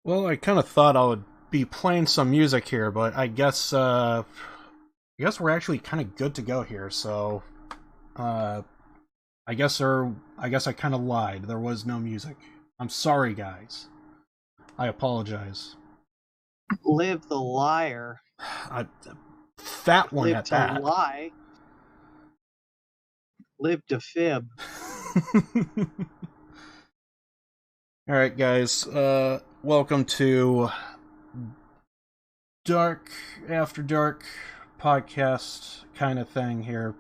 Well, I kind of thought I would be playing some music here, but I guess we're actually kind of good to go here. So, uh, I guess I kind of lied. There was no music. I'm sorry, guys. I apologize. Live the liar. I, fat one Live at to that. lie. Live to fib. All right, guys. Welcome to Dark After Dark podcast kind of thing here.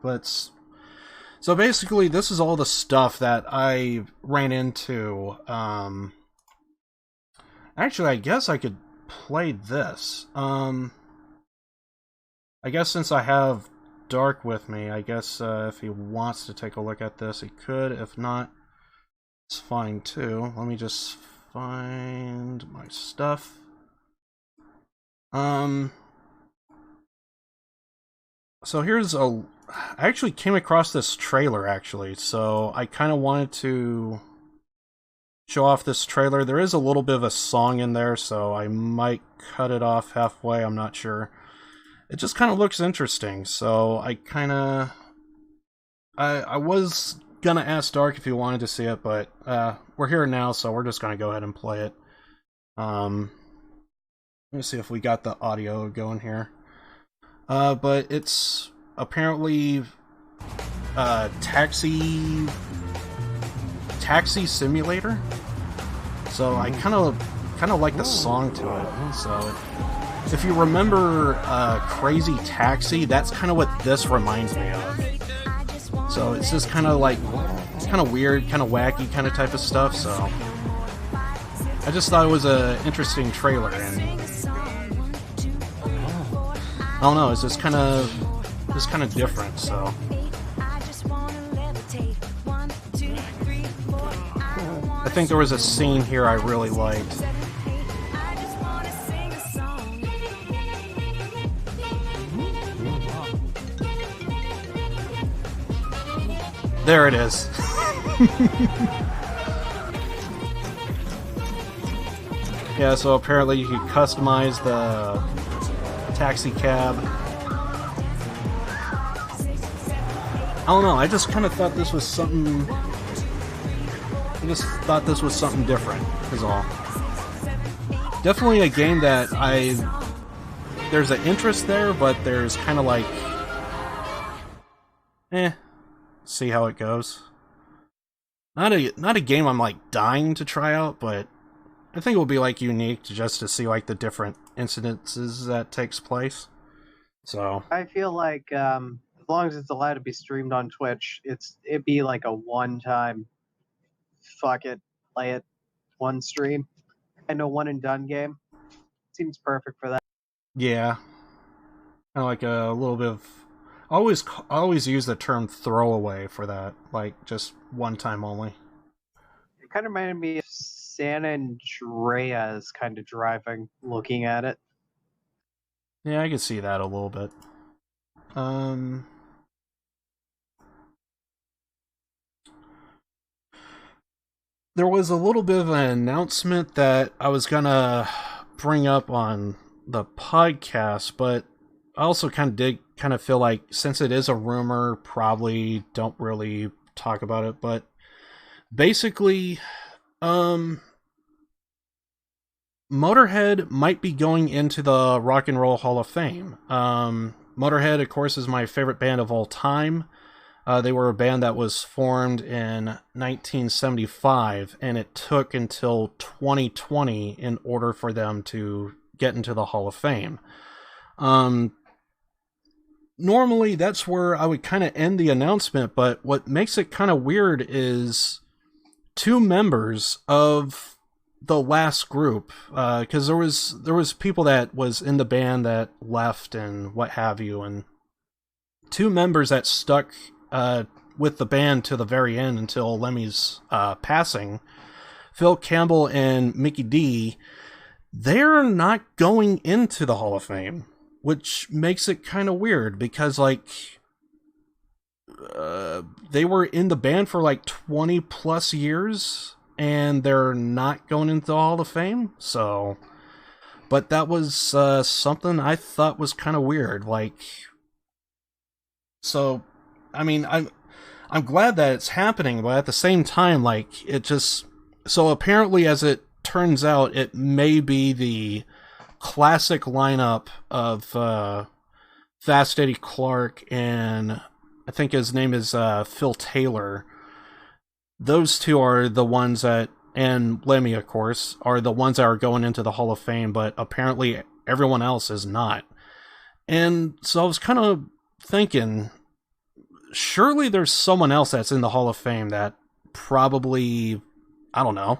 So basically, this is all the stuff that I ran into. Actually, I guess I could play this. I guess since I have Dark with me, I guess if he wants to take a look at this, he could. If not, it's fine too. Let me just find my stuff. So I actually came across this trailer actually, so I kind of wanted to show off this trailer. There is a little bit of a song in there, so I might cut it off halfway, I'm not sure. It just kind of looks interesting, so I was gonna ask Dark if he wanted to see it, but we're here now, so we're just gonna go ahead and play it. Let me see if we got the audio going here. But it's apparently taxi simulator. So I kind of like the song to it. So if you remember Crazy Taxi, that's kind of what this reminds me of. So it's just kind of weird, kind of wacky, kind of type of stuff. So I just thought it was an interesting trailer, and I don't know, it's just kind of different. So I think there was a scene here I really liked. There it is. Yeah, so apparently you can customize the taxi cab. I don't know, I just kind of thought this was something... I just thought this was something different, is all. Definitely a game that there's an interest there, but there's kind of like... see how it goes. Not a game I'm like dying to try out, but I think it will be like unique just to see like the different incidences that takes place. So I feel like as long as it's allowed to be streamed on Twitch, it'd be like a one-time, fuck it, play it, one stream. I know, one and done game. Seems perfect for that. yeah, kind of like a little bit of. I always use the term throwaway for that, like just one time only. It kind of reminded me of San Andreas kind of driving, looking at it. Yeah, I can see that a little bit. There was a little bit of an announcement that I was gonna bring up on the podcast, but I also kind of feel like since it is a rumor, probably don't really talk about it. But basically, Motorhead might be going into the Rock and Roll Hall of Fame. Motorhead, of course, is my favorite band of all time. They were a band that was formed in 1975, and it took until 2020 in order for them to get into the Hall of Fame. Normally, that's where I would kind of end the announcement, but what makes it kind of weird is two members of the last group, because there was people that was in the band that left and what have you, and two members that stuck with the band to the very end until Lemmy's passing, Phil Campbell and Mickey D, they're not going into the Hall of Fame, which makes it kind of weird because like they were in the band for like 20 plus years, and they're not going into the Hall of Fame. So, but that was something I thought was kind of weird. Like, so, I mean, I'm glad that it's happening, but at the same time, like, it just, so apparently, as it turns out, it may be the classic lineup of Fast Eddie Clark and I think his name is Phil Taylor. Those two are the ones that, and Lemmy, of course, are the ones that are going into the Hall of Fame, but apparently everyone else is not. And so I was kind of thinking, surely there's someone else that's in the Hall of Fame that probably, I don't know,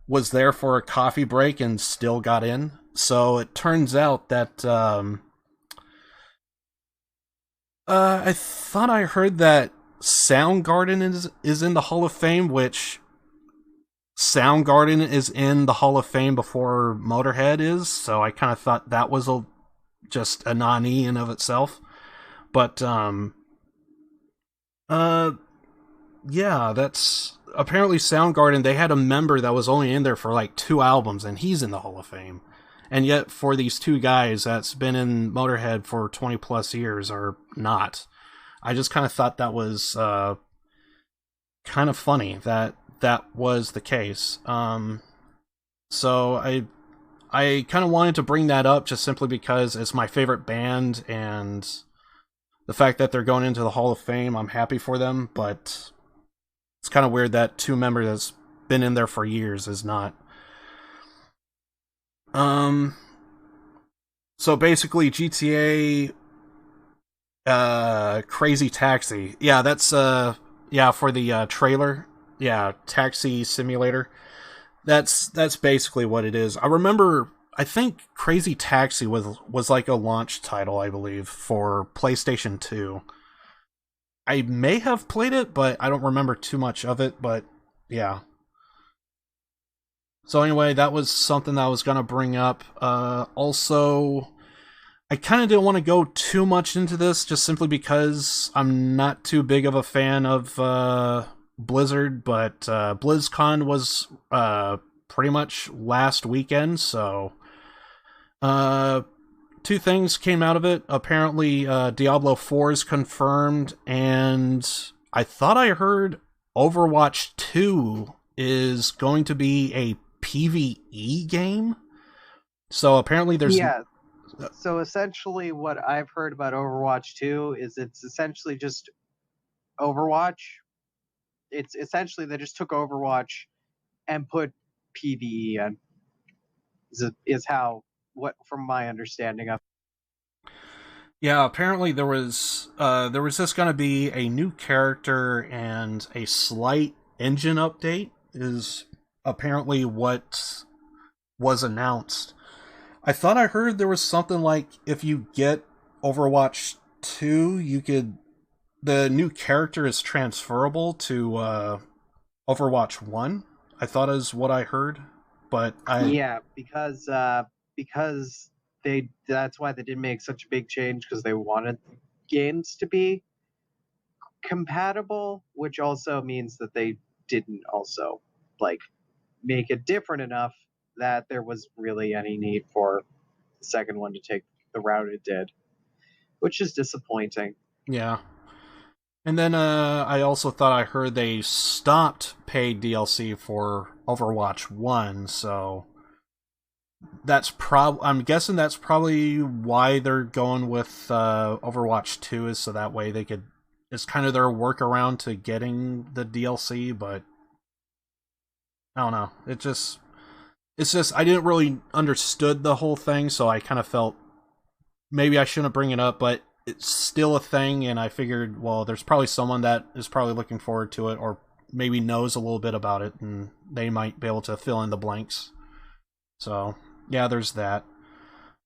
was there for a coffee break and still got in. So it turns out that I thought I heard that Soundgarden is in the Hall of Fame, which Soundgarden is in the Hall of Fame before Motorhead is. So I kind of thought that was just a nani in of itself. But yeah, that's apparently Soundgarden. They had a member that was only in there for like 2 albums, and he's in the Hall of Fame. And yet, for these two guys that's been in Motorhead for 20 plus years, are not. I just kind of thought that was kind of funny that that was the case. So I kind of wanted to bring that up just simply because it's my favorite band, and the fact that they're going into the Hall of Fame, I'm happy for them, but it's kind of weird that 2 members that's been in there for years is not. So basically GTA Crazy Taxi. Yeah, that's yeah, for the trailer. Yeah, Taxi Simulator. That's basically what it is. I remember, I think Crazy Taxi was like a launch title, I believe, for PlayStation 2. I may have played it, but I don't remember too much of it, but yeah. So anyway, that was something that I was going to bring up. Also, I kind of didn't want to go too much into this, just simply because I'm not too big of a fan of Blizzard, but BlizzCon was pretty much last weekend, so 2 things came out of it. Apparently, Diablo 4 is confirmed, and I thought I heard Overwatch 2 is going to be a PvE game. So apparently there's... Yeah. So essentially what I've heard about Overwatch 2 is it's essentially just Overwatch. It's essentially they just took Overwatch and put PvE in. Is how, what from my understanding of. Yeah, apparently there was just going to be a new character and a slight engine update is apparently what was announced. I thought I heard there was something like if you get Overwatch 2, the new character is transferable to Overwatch 1. I thought is what I heard, but Yeah, because that's why they did make such a big change, because they wanted games to be compatible, which also means that they didn't also like make it different enough that there was really any need for the second one to take the route it did, which is disappointing. yeah. And then I also thought I heard they stopped paid DLC for Overwatch 1, so I'm guessing that's probably why they're going with Overwatch 2, is so that way they could, it's kind of their workaround to getting the DLC, but I don't know. It's just I didn't really understood the whole thing, so I kind of felt maybe I shouldn't bring it up, but it's still a thing, and I figured, well, there's probably someone that is probably looking forward to it, or maybe knows a little bit about it, and they might be able to fill in the blanks. So, yeah, there's that.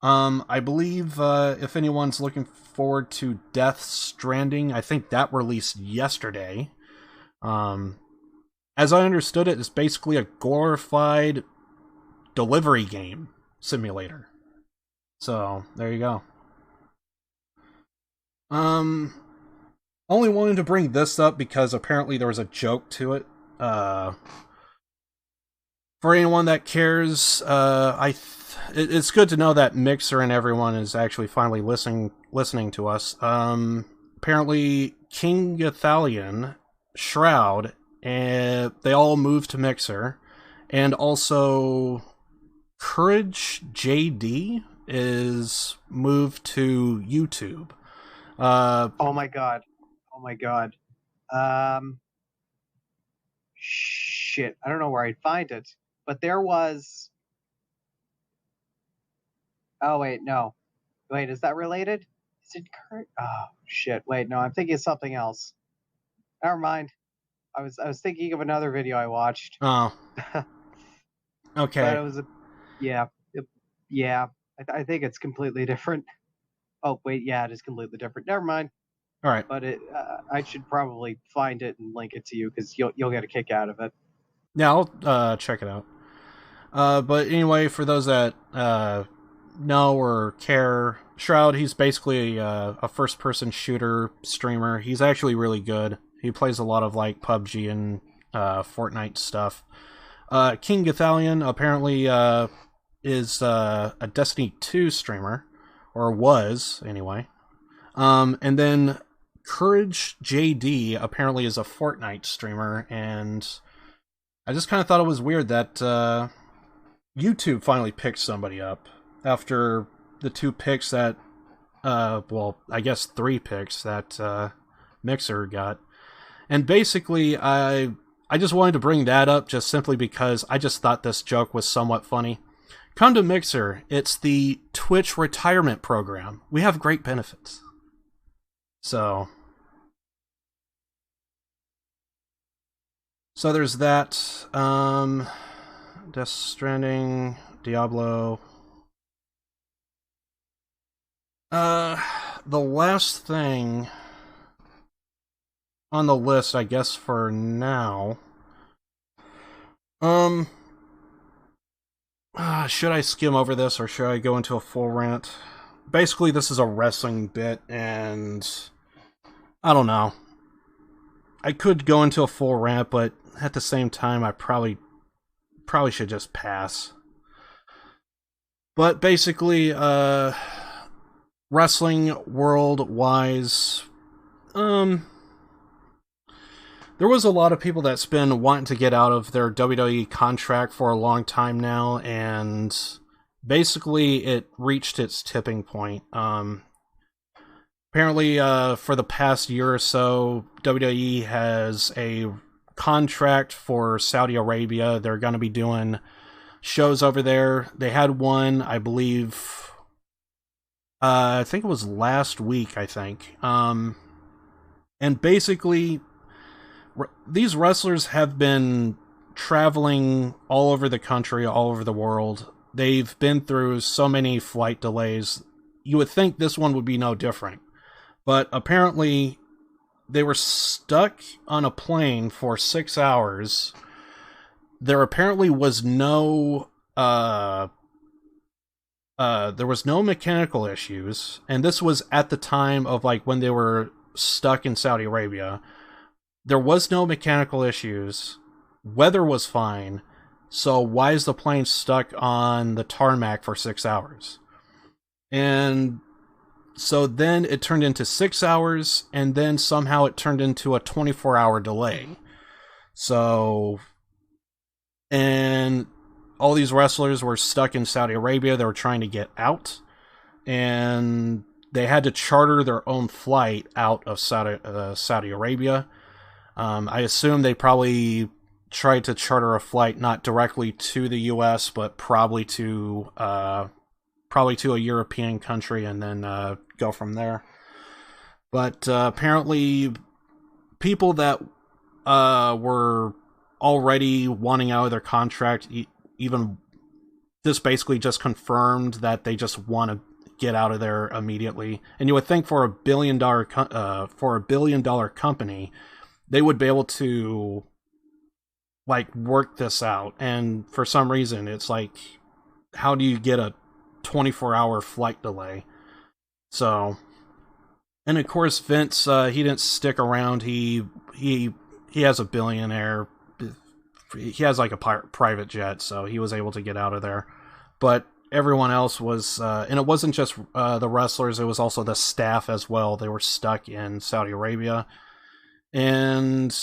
I believe if anyone's looking forward to Death Stranding, I think that released yesterday. As I understood it, it's basically a glorified delivery game simulator. So, there you go. Only wanted to bring this up because apparently there was a joke to it. For anyone that cares, it's good to know that Mixer and everyone is actually finally listening to us. Apparently, King Gathalion, Shroud, and they all moved to Mixer, and also Courage JD is moved to YouTube. Oh my god. Oh my god. Shit. I don't know where I'd find it, but there was. Oh wait, no. Wait, is that related? Is it current? Oh shit. Wait, no. I'm thinking of something else. Never mind. I was thinking of another video I watched. Oh, okay. But it was yeah, yeah. I think it's completely different. Oh wait, yeah, it is completely different. Never mind. All right. But I should probably find it and link it to you because you'll get a kick out of it. Yeah, I'll check it out. But anyway, for those that know or care, Shroud, he's basically a first-person shooter streamer. He's actually really good. He plays a lot of like PUBG and Fortnite stuff. King Gathalion apparently is a Destiny 2 streamer, or was anyway. And then Courage JD apparently is a Fortnite streamer, and I just kind of thought it was weird that YouTube finally picked somebody up after the 2 picks that, well, I guess 3 picks that Mixer got. And basically, I just wanted to bring that up just simply because I just thought this joke was somewhat funny. Come to Mixer. It's the Twitch retirement program. We have great benefits. So there's that. Death Stranding, Diablo. The last thing on the list, I guess, for now. Should I skim over this or should I go into a full rant? Basically, this is a wrestling bit, and I don't know. I could go into a full rant, but at the same time, I probably should just pass. But basically, wrestling world-wise, there was a lot of people that's been wanting to get out of their WWE contract for a long time now, and basically it reached its tipping point. Apparently, for the past year or so, WWE has a contract for Saudi Arabia. They're going to be doing shows over there. They had one, I believe, I think it was last week, I think. And basically, these wrestlers have been traveling all over the country, all over the world. They've been through so many flight delays. You would think this one would be no different. But apparently, they were stuck on a plane for 6 hours. There apparently was no mechanical issues, and this was at the time of like when they were stuck in Saudi Arabia. There was no mechanical issues. Weather was fine. So why is the plane stuck on the tarmac for 6 hours? And so then it turned into 6 hours, and then somehow it turned into a 24-hour delay. So, and all these wrestlers were stuck in Saudi Arabia. They were trying to get out, and they had to charter their own flight out of Saudi Arabia. I assume they probably tried to charter a flight not directly to the U.S., but probably to a European country, and then go from there. But apparently, people that were already wanting out of their contract, even this basically just confirmed that they just want to get out of there immediately. And you would think for $1 billion company, they would be able to like work this out. And for some reason, it's like, how do you get a 24-hour flight delay? So, and of course, Vince, he didn't stick around. He has a billionaire. he has like a private jet, so he was able to get out of there. But everyone else was, and it wasn't just the wrestlers; it was also the staff as well. They were stuck in Saudi Arabia, and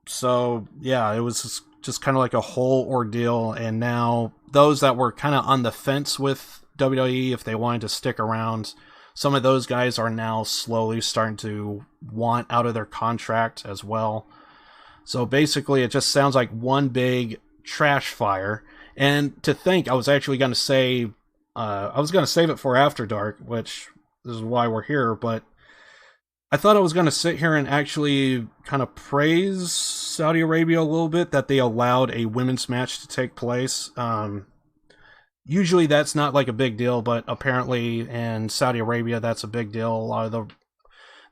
so yeah, it was just kind of like a whole ordeal. And now those that were kind of on the fence with WWE, if they wanted to stick around, some of those guys are now slowly starting to want out of their contract as well. So basically, it just sounds like one big trash fire. And to think, I was actually going to say, I was going to save it for After Dark, which is why we're here, but I thought I was going to sit here and actually kind of praise Saudi Arabia a little bit, that they allowed a women's match to take place. Usually that's not like a big deal, but apparently in Saudi Arabia, that's a big deal.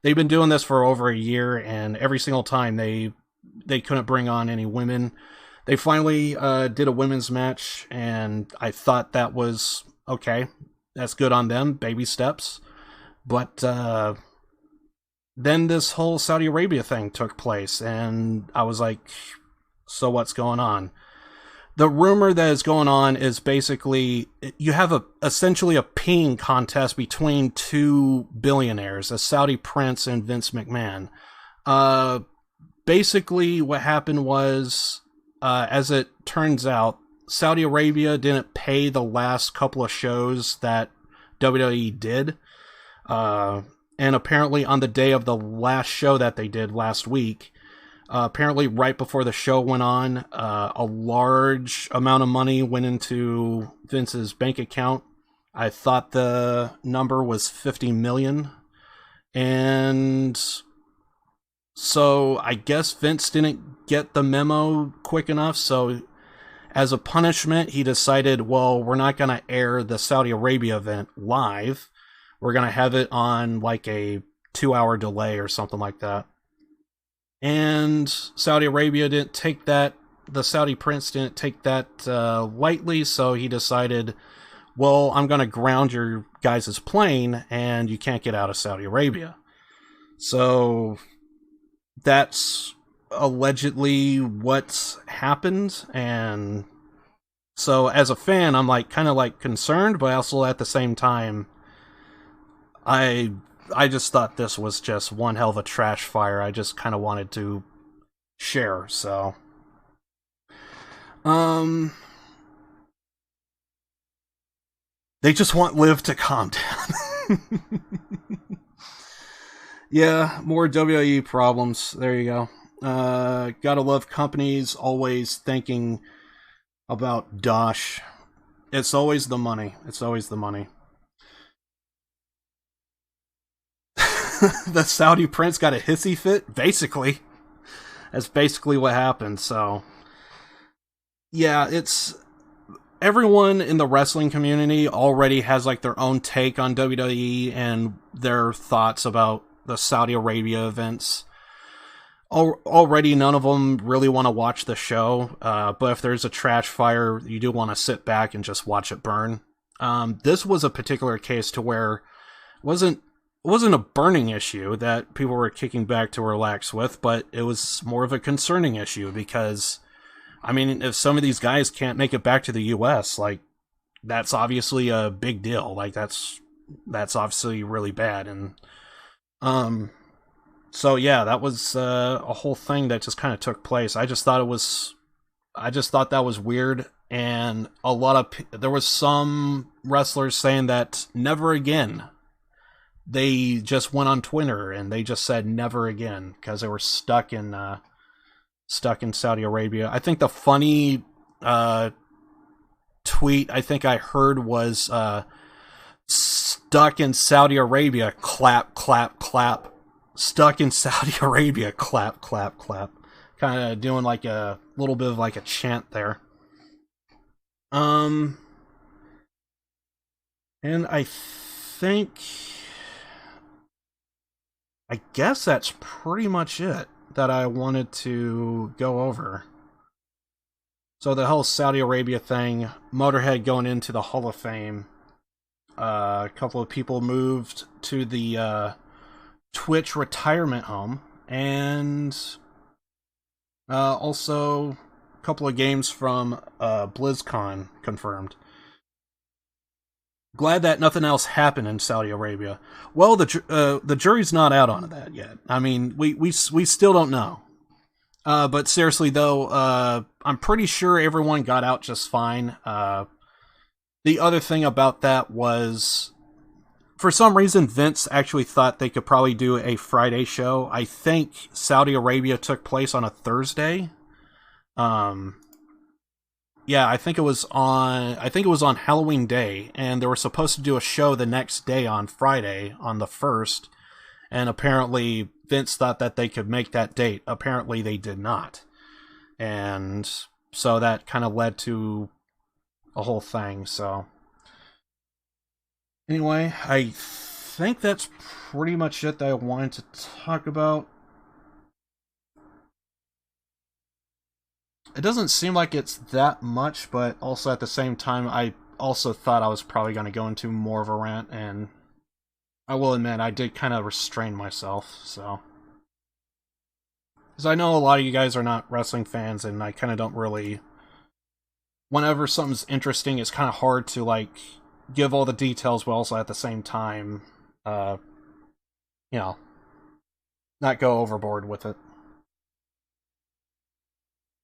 They've been doing this for over a year, and every single time they couldn't bring on any women. They finally did a women's match, and I thought that was okay. That's good on them, baby steps. But then this whole Saudi Arabia thing took place, and I was like, so what's going on? The rumor that is going on is basically you have essentially a peeing contest between two billionaires, a Saudi prince and Vince McMahon. Basically, what happened was, as it turns out, Saudi Arabia didn't pay the last couple of shows that WWE did. And apparently on the day of the last show that they did last week, apparently right before the show went on, a large amount of money went into Vince's bank account. I thought the number was 50 million. And so I guess Vince didn't get the memo quick enough. So as a punishment, he decided, well, we're not going to air the Saudi Arabia event live. We're going to have it on like a 2-hour delay or something like that. And Saudi Arabia didn't take that, the Saudi prince didn't take that lightly, so he decided, well, I'm going to ground your guys' plane, and you can't get out of Saudi Arabia. So that's allegedly what's happened, and so as a fan, I'm like kind of like concerned, but also at the same time, I just thought this was just one hell of a trash fire. I just kind of wanted to share, so. They just want Liv to calm down. Yeah, more WWE problems. There you go. Gotta love companies always thinking about Dosh. It's always the money. It's always the money. The Saudi prince got a hissy fit, basically. That's basically what happened, so. Yeah, it's. Everyone in the wrestling community already has like their own take on WWE and their thoughts about the Saudi Arabia events. Already, none of them really want to watch the show, but if there's a trash fire, you do want to sit back and just watch it burn. This was a particular case to where it wasn't a burning issue that people were kicking back to relax with, but it was more of a concerning issue because, I mean, if some of these guys can't make it back to the U.S., like, that's obviously a big deal. Like, that's obviously really bad. And, so yeah, that was a whole thing that just kind of took place. I just thought that was weird. And there was some wrestlers saying that never again. They just went on Twitter and they just said never again because they were stuck in Saudi Arabia. I think the funny tweet I think I heard was stuck in Saudi Arabia, clap, clap, clap. Stuck in Saudi Arabia, clap, clap, clap. Kind of doing like a little bit of like a chant there. And I guess that's pretty much it that I wanted to go over. So the whole Saudi Arabia thing, Motorhead going into the Hall of Fame, a couple of people moved to the Twitch retirement home, and also couple of games from BlizzCon confirmed. Glad that nothing else happened in Saudi Arabia. Well, the jury's not out on that yet. I mean, we still don't know. But seriously though, I'm pretty sure everyone got out just fine. The other thing about that was, for some reason, Vince actually thought they could probably do a Friday show. I think Saudi Arabia took place on a Thursday. Yeah, I think it was on Halloween Day, and they were supposed to do a show the next day on Friday, on the 1st, and apparently Vince thought that they could make that date. Apparently they did not. And so that kind of led to a whole thing, so... Anyway, I think that's pretty much it that I wanted to talk about. It doesn't seem like it's that much, but also at the same time, I also thought I was probably going to go into more of a rant, and I will admit, I did kind of restrain myself, so... Because I know a lot of you guys are not wrestling fans, and I kind of don't really... Whenever something's interesting, it's kind of hard to, like, give all the details, but also at the same time, you know, not go overboard with it.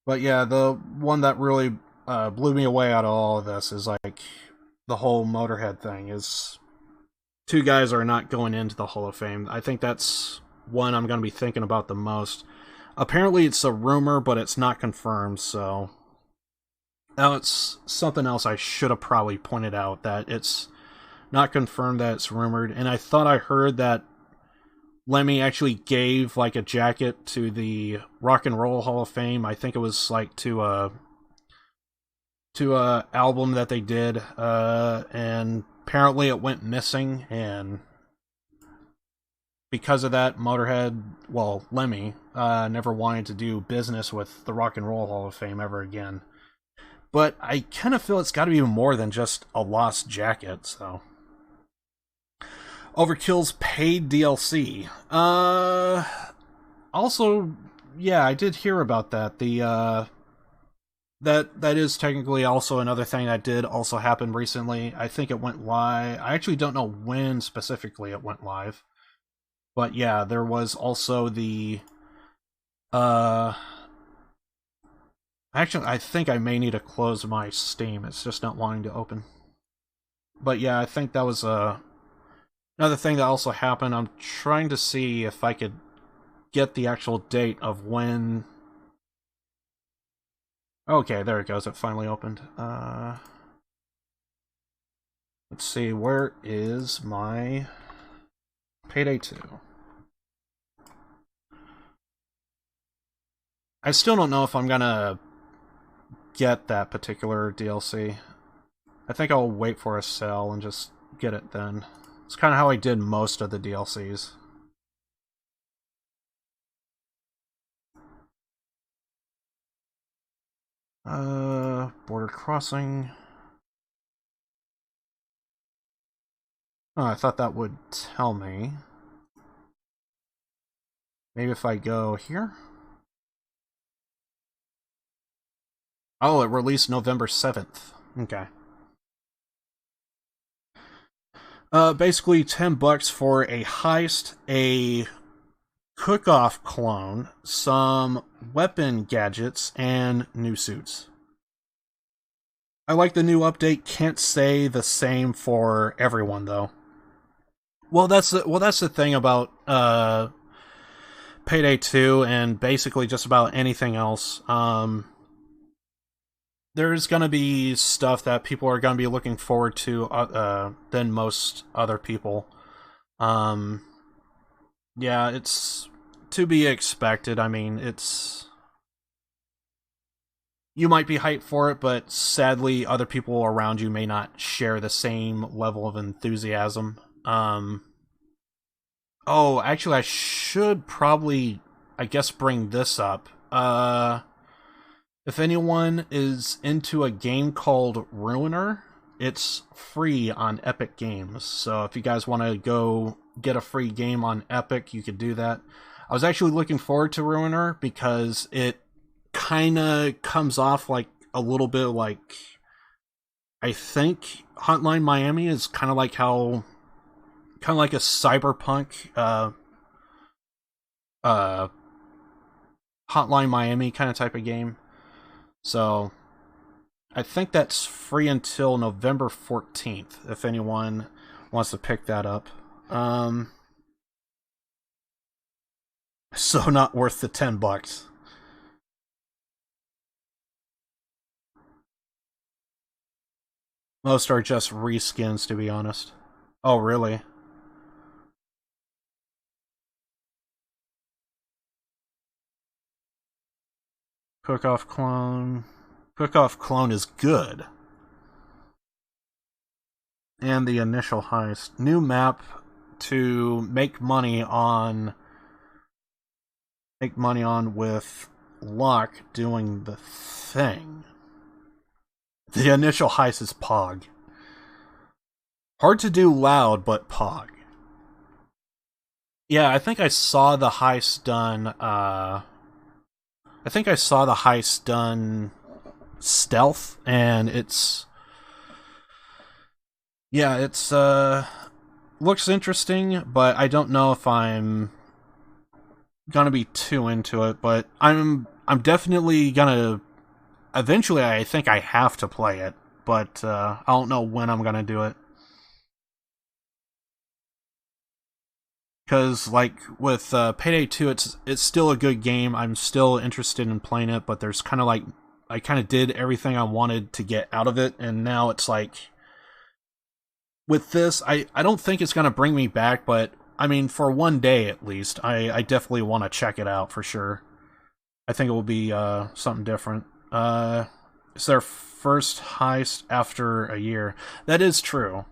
But yeah, the one that really blew me away out of all of this is, like, the whole Motorhead thing. Is two guys are not going into the Hall of Fame. I think that's one I'm going to be thinking about the most. Apparently it's a rumor, but it's not confirmed, so... Now it's something else I should have probably pointed out, that it's not confirmed, that it's rumored. And I thought I heard that Lemmy actually gave, like, a jacket to the Rock and Roll Hall of Fame. I think it was, like, to a album that they did, and apparently it went missing, and because of that, Motorhead, well, Lemmy, never wanted to do business with the Rock and Roll Hall of Fame ever again. But I kind of feel it's got to be more than just a lost jacket, so... Overkill's paid DLC. Also, yeah, I did hear about that. That is technically also another thing that did also happen recently. I think it went live. I actually don't know when specifically it went live. But yeah, there was also the... Actually, I think I may need to close my Steam. It's just not wanting to open. But yeah, I think that was another thing that also happened. I'm trying to see if I could get the actual date of when... Okay, there it goes. It finally opened. Let's see, where is my Payday 2? I still don't know if I'm gonna get that particular DLC. I think I'll wait for a sale and just get it then. It's kind of how I did most of the DLCs. Border Crossing. Oh, I thought that would tell me. Maybe if I go here? Oh, it released November 7th. Okay. Basically $10 for a heist, a cook-off clone, some weapon gadgets, and new suits. I like the new update. Can't say the same for everyone though. Well, that's the thing about Payday 2 and basically just about anything else. There's going to be stuff that people are going to be looking forward to than most other people. Yeah, it's to be expected. I mean, you might be hyped for it, but sadly, other people around you may not share the same level of enthusiasm. Oh, actually, I should probably, I guess, bring this up. If anyone is into a game called Ruiner, it's free on Epic Games. So if you guys want to go get a free game on Epic, you could do that. I was actually looking forward to Ruiner because it kind of comes off like a little bit like, I think Hotline Miami is kind of like a cyberpunk uh Hotline Miami kind of type of game. So I think that's free until November 14th if anyone wants to pick that up. So not worth the $10. Most are just reskins, to be honest. Oh, really? Cook-Off Clone. Cook-Off Clone is good. And the initial heist. New map to make money on with Locke doing the thing. The initial heist is Pog. Hard to do loud, but Pog. Yeah, I think I saw the heist done, stealth, and it's looks interesting, but I don't know if I'm gonna be too into it, but I'm definitely gonna eventually. I think I have to play it, but I don't know when I'm gonna do it. Because like with Payday 2, it's still a good game. I'm still interested in playing it, but there's kind of like I kind of did everything I wanted to get out of it, and now it's like with this, I don't think it's gonna bring me back, but I mean for one day at least, I definitely want to check it out for sure. I think it will be something different. It's their first heist after a year. That is true.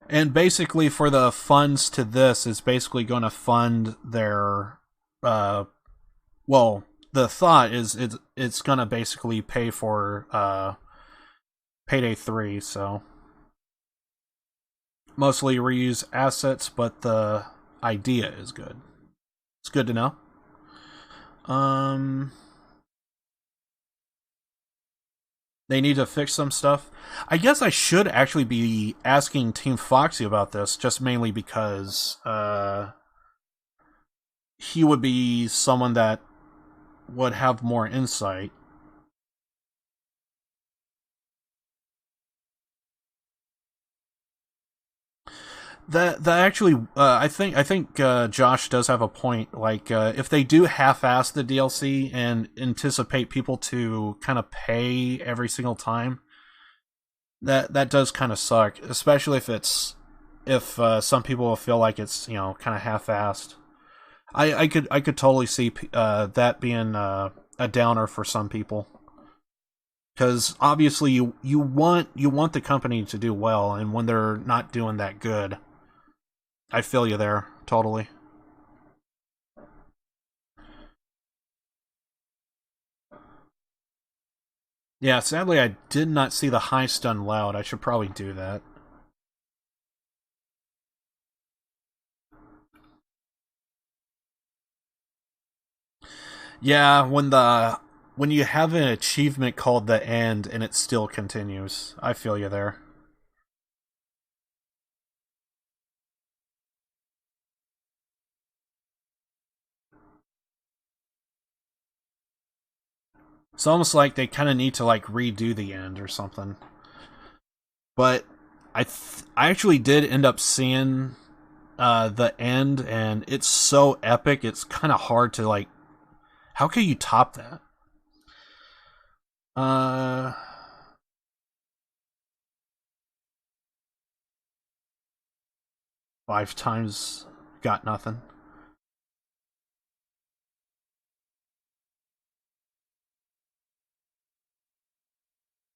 And basically, for the funds to this, is basically going to fund their. Well, the thought is it's going to basically pay for Payday 3, so. Mostly reuse assets, but the idea is good. It's good to know. They need to fix some stuff. I guess I should actually be asking Team Foxy about this, just mainly because he would be someone that would have more insight. That actually, I think Josh does have a point. Like, if they do half-ass the DLC and anticipate people to kind of pay every single time, that does kind of suck. Especially if some people will feel like it's kind of half-assed. I could totally see that being a downer for some people. Because obviously you want the company to do well, and when they're not doing that good, I feel you there, totally. Yeah, sadly I did not see the heist done loud. I should probably do that. Yeah, when you have an achievement called the end and it still continues. I feel you there. It's almost like they kind of need to like redo the end or something. But I actually did end up seeing the end, and it's so epic. It's kind of hard to like. How can you top that? Uh, 5 times got nothing.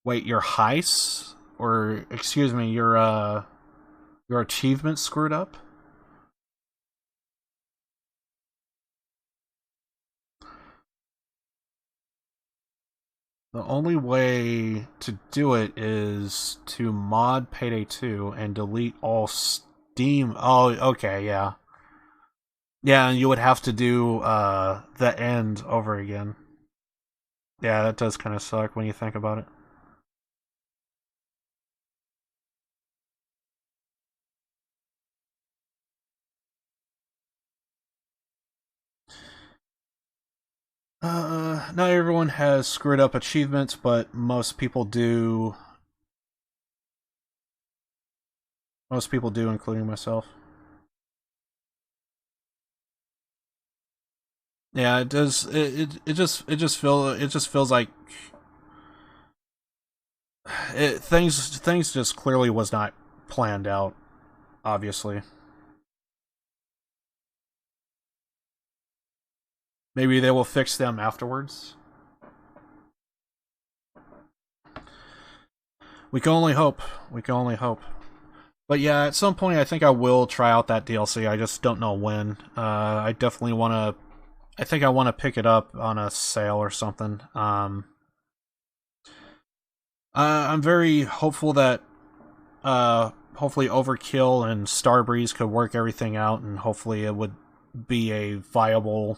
Wait, your heists, or excuse me, your achievements screwed up? The only way to do it is to mod Payday 2 and delete all Steam. Oh, okay, yeah. Yeah, and you would have to do the end over again. Yeah, that does kind of suck when you think about it. Not everyone has screwed up achievements, but most people do. Most people do, including myself. Yeah, it does. It just feels like things just clearly was not planned out. Obviously, maybe they will fix them afterwards. We can only hope. We can only hope. But yeah, at some point, I think I will try out that DLC. I just don't know when. I definitely want to. I think I want to pick it up on a sale or something. I'm very hopeful that hopefully Overkill and Starbreeze could work everything out, and hopefully it would be a viable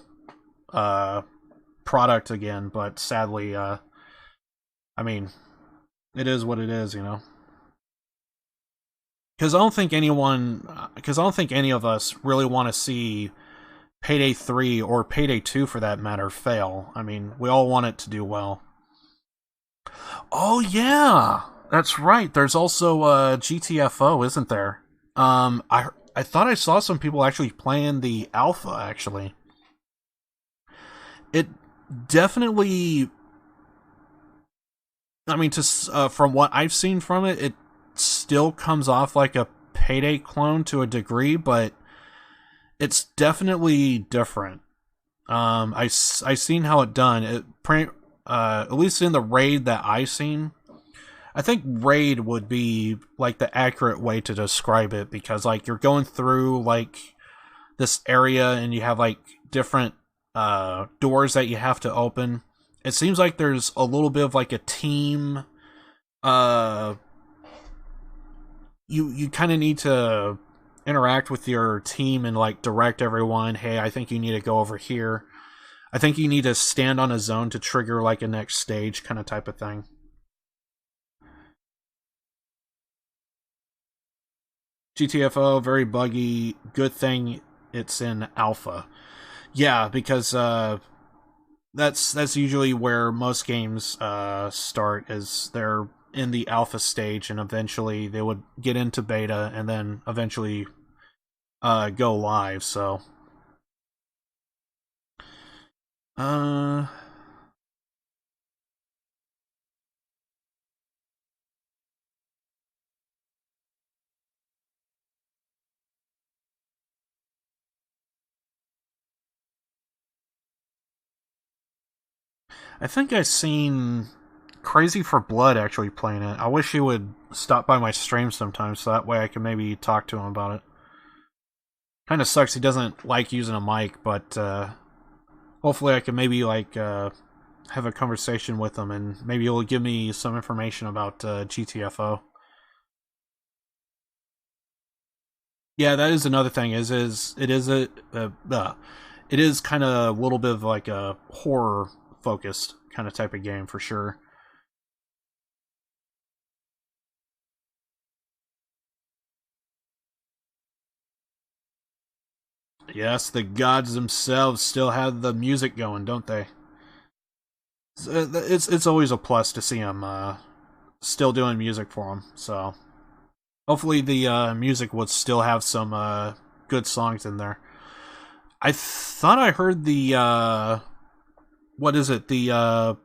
uh, product again. But sadly, I mean, it is what it is, you know. Because I don't think any of us really want to see Payday 3 or Payday 2 for that matter fail. I mean, we all want it to do well. Oh yeah, that's right. There's also GTFO, isn't there? I thought I saw some people actually playing the alpha. Actually, it definitely. I mean, to from what I've seen from it, it still comes off like a Payday clone to a degree, but it's definitely different. I seen how it done. At least in the raid that I seen, I think raid would be like the accurate way to describe it because like you're going through like this area and you have like different doors that you have to open. It seems like there's a little bit of like a team. Uh, you kind of need to interact with your team and like direct everyone. Hey, I think you need to go over here. I think you need to stand on a zone to trigger like a next stage kind of type of thing. GTFO very buggy. Good thing it's in alpha. Yeah, because that's usually where most games start. Is they're in the alpha stage, and eventually they would get into beta, and then eventually go live. So, uh, I think I seen Crazy for Blood actually playing it. I wish he would stop by my stream sometime, so that way I can maybe talk to him about it. Kind of sucks he doesn't like using a mic, but hopefully I can maybe like have a conversation with him, and maybe he'll give me some information about GTFO. Yeah, that is another thing. Is it is it is kind of a little bit of like a horror focused kind of type of game for sure. Yes, the gods themselves still have the music going, don't they? It's always a plus to see them still doing music for them. So hopefully the music would still have some good songs in there. I thought I heard the what is it? The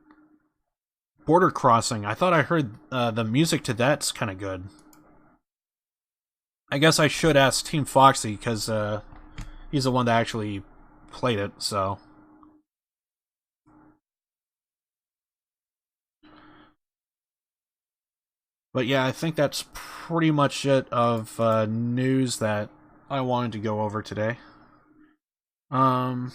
border crossing. I thought I heard the music to that's kind of good. I guess I should ask Team Foxy because he's the one that actually played it. So, but yeah, I think that's pretty much it of news that I wanted to go over today. Um,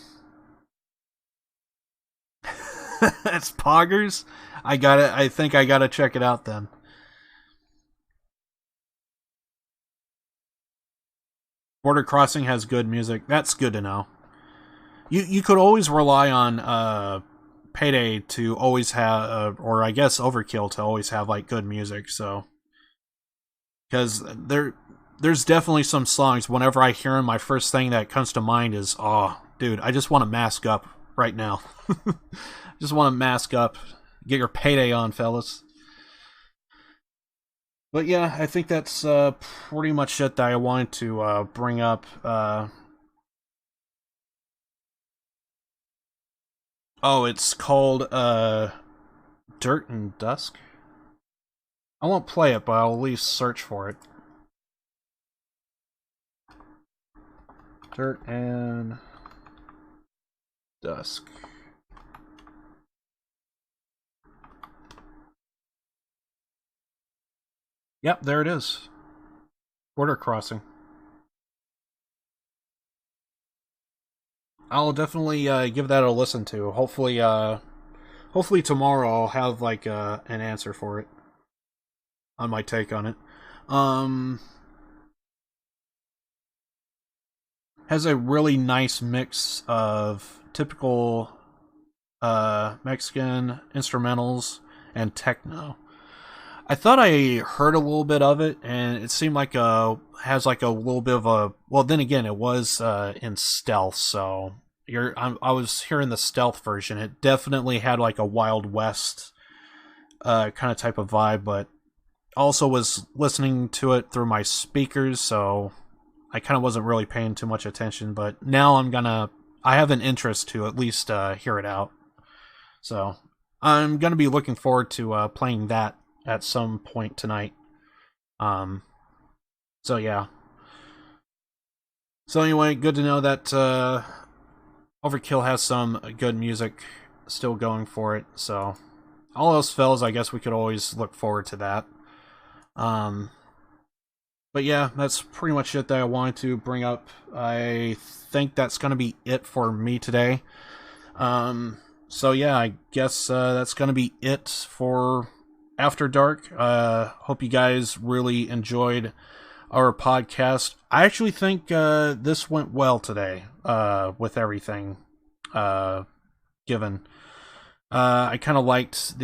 that's Poggers. I got it. I think I gotta check it out then. Border Crossing has good music. That's good to know. You could always rely on Payday to always have, or I guess Overkill to always have like good music. So, because there's definitely some songs. Whenever I hear them, my first thing that comes to mind is, oh, dude, I just want to mask up right now. Just want to mask up, get your Payday on, fellas. But yeah, I think that's pretty much it that I wanted to bring up. Oh, it's called Dirt and Dusk. I won't play it, but I'll at least search for it. Dirt and Dusk. Yep, there it is. Border Crossing. I'll definitely give that a listen to. Hopefully tomorrow I'll have like an answer for it on my take on it. Has a really nice mix of typical Mexican instrumentals and techno. I thought I heard a little bit of it, and it seemed like has like a little bit of a. Well, then again, it was in stealth, so I was hearing the stealth version. It definitely had like a Wild West kind of type of vibe, but also was listening to it through my speakers, so I kind of wasn't really paying too much attention. But now I have an interest to at least hear it out, so I'm gonna be looking forward to playing that at some point tonight. So yeah. So anyway, good to know that Overkill has some good music still going for it. So all else fails, I guess we could always look forward to that. But yeah, that's pretty much it that I wanted to bring up. I think that's going to be it for me today. So yeah, I guess that's going to be it for After Dark. Hope you guys really enjoyed our podcast. I actually think this went well today with everything given. I kind of liked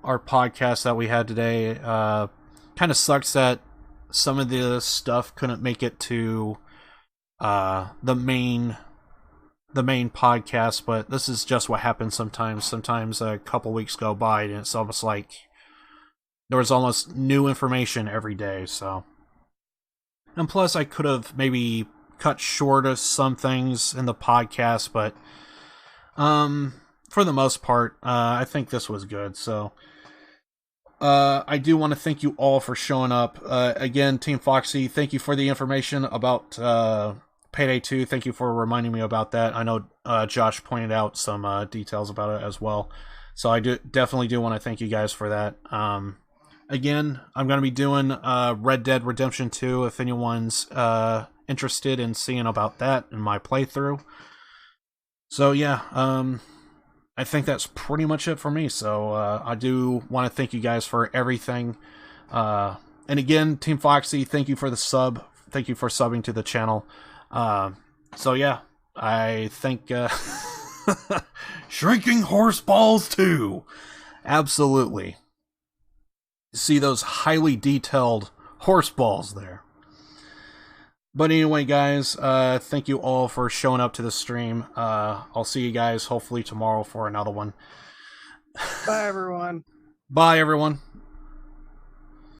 our podcast that we had today. Kind of sucks that some of the stuff couldn't make it to the main podcast, but this is just what happens sometimes. Sometimes a couple weeks go by and it's almost like there was almost new information every day. So, and plus I could have maybe cut short of some things in the podcast, but for the most part, I think this was good. So I do want to thank you all for showing up. Again, Team Foxy, thank you for the information about Payday 2. Thank you for reminding me about that. I know Josh pointed out some details about it as well. So I definitely want to thank you guys for that. Again, I'm going to be doing Red Dead Redemption 2 if anyone's interested in seeing about that in my playthrough. So yeah, I think that's pretty much it for me. So I do want to thank you guys for everything. And again, Team Foxy, thank you for the sub. Thank you for subbing to the channel. So yeah, I think Shrinking Horse Balls 2. Absolutely. See those highly detailed horse balls there. But anyway, guys, thank you all for showing up to the stream. I'll see you guys hopefully tomorrow for another one. Bye, everyone. Bye, everyone.